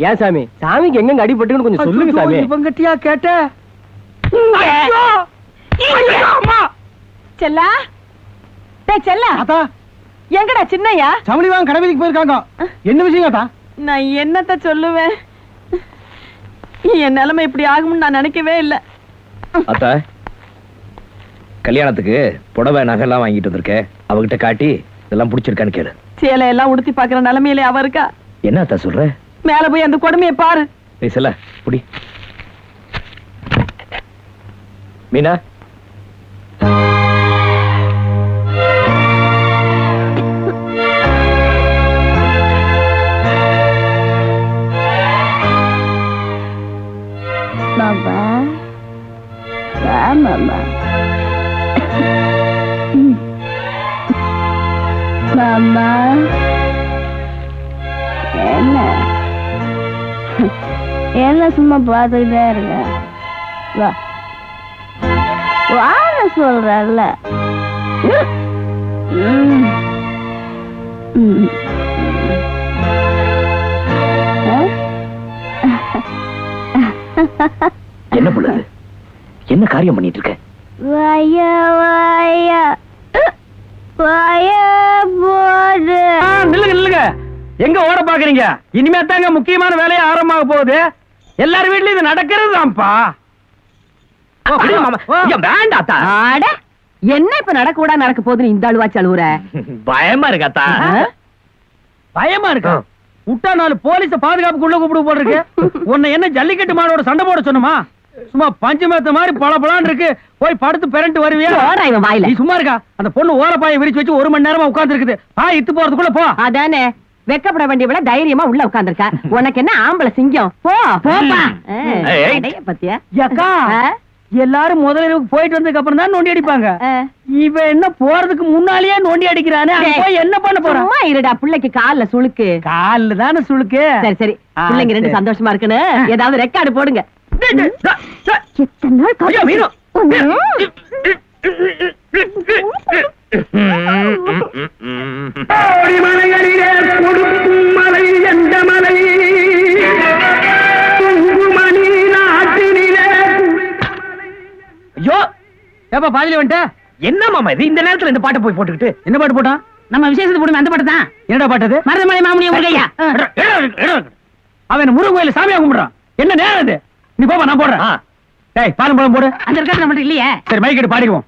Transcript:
ஏன் சாமி சாமிக்கு எங்க அடிபட்டுன்னு கொஞ்சம் சொல்லுங்க சாமி. இவங்கிட்டயா கேட்ட? செல்லா டேய் செல்லா அத்தா எங்கடா சின்னையா? சமளிவாங்க கடைவீதிக்கு போயிருக்காங்க. என்ன விஷயம் அத்தா? நான் என்னத்த சொல்லுவேன், என் நிலைமை இப்படி ஆகும்னு நான் நினைக்கவே இல்லை. அத்தா கல்யாணத்துக்கு புடவை நகைலாம் வாங்கிட்டு வந்திருக்கேன், அவகிட்ட காட்டி இதெல்லாம் பிடிச்சிருக்கான்னு கேளு. சேலை எல்லாம் உடுத்தி பாக்குற நிலைமையிலே அவ இருக்கா. என்ன அத்தா சொல்ற? மேல போய் அந்த கொடுமையை பாரு. பேசல புடி. மீனா மாமா வா மாமா. மாமா என்ன என்ன சும்மா பார்த்துக்கிட்டே இருக்க? வா வாங்க சொல்றல்ல. என்ன புள்ளது? என்ன காரியம் பண்ணிட்டு இருக்க? வாயா வாயா வாயா போடு. நில்லுங்க நில்லுங்க, எங்க ஓட பாக்குறீங்க? இனிமே தாங்க முக்கியமான வேலையை ஆரம்பமாக போகுது. எல்லாரும் வீட்லயும் இது நடக்கிறது தான்ப்பா. வேண்டாத்தா, என்ன இப்ப நடக்க கூட நடக்க போகுதுன்னு இந்த அழுவாச்சு அழுவுற? பயமா இருக்காத்தா. பயமா இருக்கா? விட்டா 4 போலீஸ பாதுகாப்புக்குள்ள கூப்பிடு போட்டிருக்கு. உன்னை என்ன ஜல்லிக்கட்டு மாடோட சண்டை போட சொன்னமா? சும்மா பஞ்சமேத்த மாதிரி பளபளன்னு இருக்கு, போய் படுத்து பெரண்டு வருவியா? இவன் வாயில நீ சும்மா இருக்கா? அந்த பொண்ணு ஓரப்பாயை விரிச்சு வச்சு 1 மணி நேரமா உட்கார்ந்து இருக்குது. பாய் இத்து போறதுக்குள்ள போ. அதானே வெக்கப்பட வேண்டியவள தைரியமா உள்ள உட்கார்ந்திருக்கா. உனக்கு என்ன ஆம்பளை சிங்கம்? போ போப்பா. பத்தியா அக்கா, எல்லாரும் முதலிரவுக்கு போயிட்டு வந்ததுக்கு அப்புறம் தான் நோண்டி அடிப்பாங்க. இவ என்ன போறதுக்கு முன்னாலேயே நோண்டி அடிக்கிறானே, போய் என்ன பண்ண போறோம்? சும்மா இருடா, பிள்ளைக்கு கால்ல சுளுக்கு. கால்ல தானே சுளுக்கு. சரி சரி, பிள்ளைங்க 2 சந்தோஷமா இருக்குன்னு ஏதாவது ரெக்கார்டு போடுங்க. எத்தனை நாள் மீனு மலை எந்த மலை ஐயோ ஏப்பா பாதியில வந்துட்ட? என்ன மாமா இது இந்த நேரத்துல இந்த பாட்டை போய் போட்டுக்கிட்டு? என்ன பாட்டு போட்டான்? நம்ம விசேஷத்துக்கு போடுமே அந்த பாட்டு தான். என்னடா பாட்டது? மருதமலை மாமுனிய முருகையா. அவன் முருகன் கோயில சாமியா கும்பிடுறான். என்ன நேரம் இது? நீ போப்பா, நான் போடுறேன். டேய் பாலும் பழம் போடு. அந்த ரெக்கார்டு நம்மகிட்ட இல்லையே. சரி மைக் எடுத்து பாடிடுவோம்.